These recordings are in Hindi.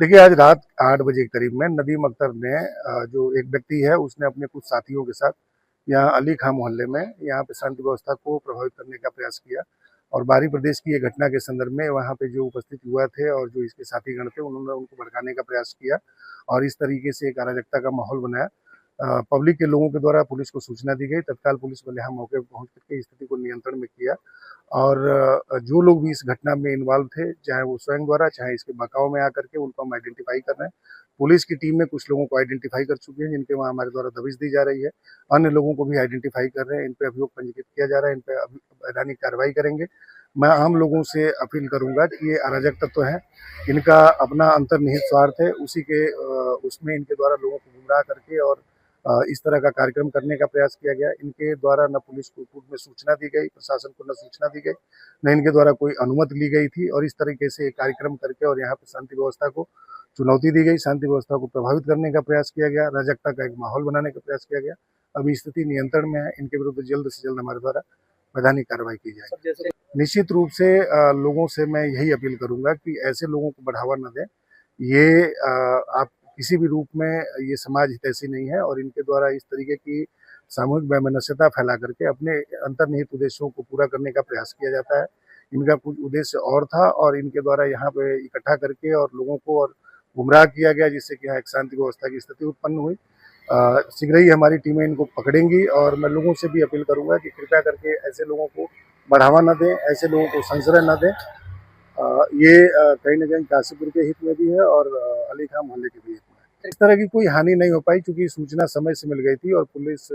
देखिए, आज रात 8 बजे के करीब में नदीम अख्तर ने जो एक व्यक्ति है उसने अपने कुछ साथियों के साथ यहाँ अली खां मोहल्ले में यहाँ पे शांति व्यवस्था को प्रभावित करने का प्रयास किया और बाहरी प्रदेश की ये घटना के संदर्भ में वहाँ पे जो उपस्थित युवा थे और जो इसके साथीगण थे उन्होंने उनको भड़काने का प्रयास किया और इस तरीके से एक अराजकता का माहौल बनाया। पब्लिक के लोगों के द्वारा पुलिस को सूचना दी गई। तत्काल पुलिस बल यहाँ मौके पर पहुंच करके स्थिति को नियंत्रण में किया और जो लोग भी इस घटना में इन्वॉल्व थे, चाहे वो स्वयं द्वारा, चाहे इसके बहकाव में आकर के, उनको हम आइडेंटिफाई कर रहे हैं। पुलिस की टीम में कुछ लोगों को आइडेंटिफाई कर चुके हैं जिनके वहाँ हमारे द्वारा दबिश दी जा रही है। अन्य लोगों को भी आइडेंटिफाई कर रहे हैं, इन पे अभियोग पंजीकृत किया जा रहा है, इन पे वैधानिक कार्रवाई करेंगे। मैं आम लोगों से अपील करूंगा कि ये अराजक तत्व है, इनका अपना अंतर्निहित स्वार्थ है, उसी के उसमें इनके द्वारा लोगों को गुमराह करके और इस तरह का कार्यक्रम करने का प्रयास किया गया। इनके द्वारा न पुलिस को पूर्व में सूचना दी गई, प्रशासन को न सूचना दी गई, न इनके द्वारा कोई अनुमति ली गई थी और इस तरीके से कार्यक्रम करके और यहाँ पे शांति व्यवस्था को चुनौती दी गई, शांति व्यवस्था को प्रभावित करने का प्रयास किया गया, अराजकता का एक माहौल बनाने का प्रयास किया गया। अभी स्थिति नियंत्रण में है, इनके विरुद्ध जल्द से जल्द हमारे द्वारा वैधानिक कार्रवाई की जाएगी। निश्चित रूप से लोगों से मैं यही अपील करूंगा कि ऐसे लोगों को बढ़ावा न दें। ये आप किसी भी रूप में ये समाज हितैषी नहीं है और इनके द्वारा इस तरीके की सामूहिक वैमनस्यता फैला करके अपने अंतर्निहित उद्देश्यों को पूरा करने का प्रयास किया जाता है। इनका कुछ उद्देश्य और था और इनके द्वारा यहाँ पे इकट्ठा करके और लोगों को और गुमराह किया गया, जिससे कि यहाँ एक शांति व्यवस्था की स्थिति उत्पन्न हुई। शीघ्र ही हमारी टीमें इनको पकड़ेंगी और मैं लोगों से भी अपील करूंगा कि कृपया करके ऐसे लोगों को बढ़ावा न दें, ऐसे लोगों को संश्रय न दें। ये कहीं न कहीं काशीपुर के हित में भी है और अली खां मोहल्ले के भी हित में है। इस तरह की कोई हानि नहीं हो पाई क्योंकि सूचना समय से मिल गई थी और पुलिस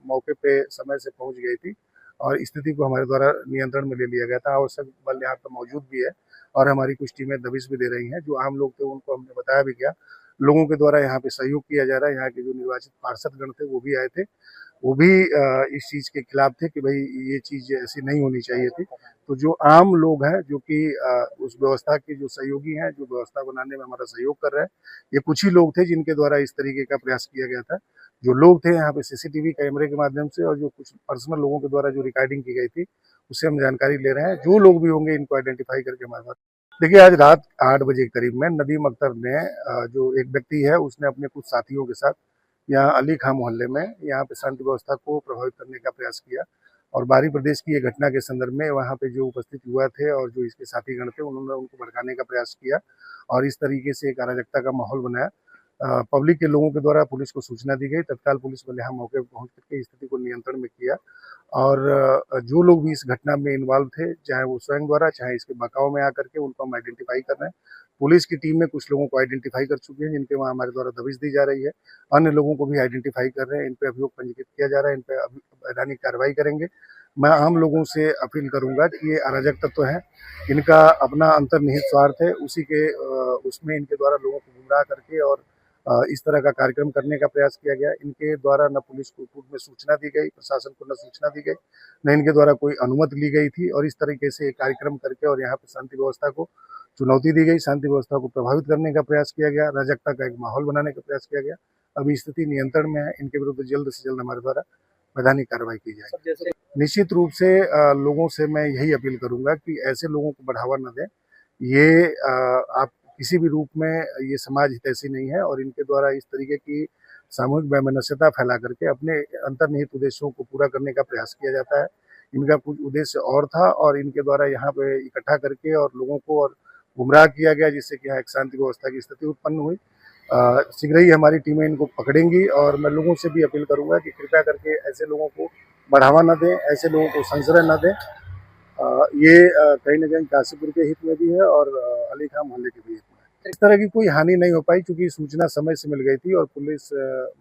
मौके पे समय से पहुंच गई थी और स्थिति को हमारे द्वारा नियंत्रण में ले लिया गया था। आवश्यक बल यहाँ पर मौजूद भी है और हमारी कुछ टीमें दबिश भी दे रही हैं। जो आम लोग थे उनको हमने बताया भी गया। लोगों के द्वारा यहाँ पे सहयोग किया जा रहा है। यहाँ के जो निर्वाचित पार्षदगण थे वो भी आए थे, वो भी इस चीज़ के खिलाफ थे कि भाई ये चीज़ ऐसी नहीं होनी चाहिए थी। तो जो आम लोग हैं जो कि उस व्यवस्था के जो सहयोगी हैं, जो व्यवस्था बनाने में हमारा सहयोग कर रहे हैं, ये कुछ ही लोग थे जिनके द्वारा इस तरीके का प्रयास किया गया था। जो लोग थे यहाँ पे सीसीटीवी कैमरे के माध्यम से और जो कुछ पर्सनल लोगों के द्वारा जो रिकॉर्डिंग की गई थी, उससे हम जानकारी ले रहे हैं। जो लोग भी होंगे इनको आइडेंटिफाई करके हमारे पास। देखिए, आज रात 8 बजे के करीब में नदीम अख्तर ने जो एक व्यक्ति है उसने अपने कुछ साथियों के साथ यहाँ अली खां मोहल्ले में यहाँ पे शांति व्यवस्था को प्रभावित करने का प्रयास किया और बाहरी प्रदेश की ये घटना के संदर्भ में वहाँ पे जो उपस्थित युवा थे और जो इसके साथीगण थे उन्होंने उनको भड़काने का प्रयास किया और इस तरीके से एक अराजकता का माहौल बनाया। पब्लिक के लोगों के द्वारा पुलिस को सूचना दी गई। तत्काल पुलिस बल यहाँ मौके पर पहुंच करके स्थिति को नियंत्रण में किया और जो लोग भी इस घटना में इन्वॉल्व थे, चाहे वो स्वयं द्वारा, चाहे इसके बहकाव में आकर के, उनको हम आइडेंटिफाई कर रहे हैं। पुलिस की टीम में कुछ लोगों को आइडेंटिफाई कर चुके हैं जिनके वहाँ हमारे द्वारा दबिश दी जा रही है। अन्य लोगों को भी आइडेंटिफाई कर रहे हैं, इन पे अभियोग पंजीकृत किया जा रहा है, इन पे वैधानिक कार्रवाई करेंगे। मैं आम लोगों से अपील करूंगा कि ये अराजक तत्व है, इनका अपना अंतर्निहित स्वार्थ है, उसी के उसमें इनके द्वारा लोगों को गुमराह करके और इस तरह का कार्यक्रम करने का प्रयास किया गया। इनके द्वारा न पुलिस को पूर्व में सूचना दी गई, प्रशासन को न सूचना दी गई, न इनके द्वारा कोई अनुमति ली गई थी और इस तरीके से कार्यक्रम करके और यहाँ पे शांति व्यवस्था को चुनौती दी गई, शांति व्यवस्था को प्रभावित करने का प्रयास किया गया, अराजकता का एक माहौल बनाने का प्रयास किया गया। अभी स्थिति नियंत्रण में है, इनके विरुद्ध जल्द से जल्द हमारे द्वारा वैधानिक कार्रवाई की जाएगी। निश्चित रूप से लोगों से मैं यही अपील करूंगा कि ऐसे लोगों को बढ़ावा न दें। ये आप किसी भी रूप में ये समाज हितैषी नहीं है और इनके द्वारा इस तरीके की सामूहिक वैमनस्यता फैला करके अपने अंतर्निहित उद्देश्यों को पूरा करने का प्रयास किया जाता है। इनका कुछ उद्देश्य और था और इनके द्वारा यहाँ पे इकट्ठा करके और लोगों को और गुमराह किया गया, जिससे कि यहाँ एक शांति व्यवस्था की स्थिति उत्पन्न हुई। शीघ्र ही हमारी टीमें इनको पकड़ेंगी और मैं लोगों से भी अपील करूंगा कि कृपया करके ऐसे लोगों को बढ़ावा न दें, ऐसे लोगों को संश्रय न दें। ये कहीं न कहीं काशीपुर के हित में भी है और अली खां मोहल्ले के भी हित में है। इस तरह की कोई हानि नहीं हो पाई क्योंकि सूचना समय से मिल गई थी और पुलिस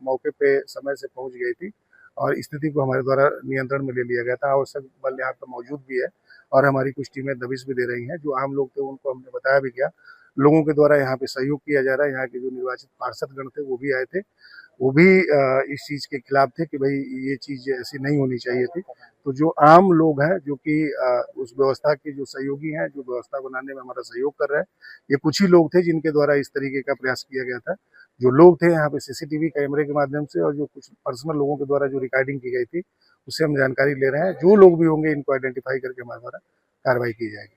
मौके पे समय से पहुंच गई थी और स्थिति को हमारे द्वारा नियंत्रण में ले लिया गया था। आवश्यक बल यहाँ पर मौजूद भी है और हमारी कुछ टीमें दबिश भी दे रही हैं। जो आम लोग थे उनको हमने बताया भी गया। लोगों के द्वारा यहाँ पे सहयोग किया जा रहा है। यहाँ के जो निर्वाचित पार्षदगण थे वो भी आए थे, वो भी इस चीज़ के खिलाफ थे कि भाई ये चीज़ ऐसी नहीं होनी चाहिए थी। तो जो आम लोग हैं जो कि उस व्यवस्था के जो सहयोगी हैं, जो व्यवस्था बनाने में हमारा सहयोग कर रहे हैं, ये कुछ ही लोग थे जिनके द्वारा इस तरीके का प्रयास किया गया था। जो लोग थे यहाँ पे सीसीटीवी कैमरे के माध्यम से और जो कुछ पर्सनल लोगों के द्वारा जो रिकॉर्डिंग की गई थी, उससे हम जानकारी ले रहे हैं। जो लोग भी होंगे इनको आइडेंटिफाई करके हमारे द्वारा कार्रवाई की जाएगी।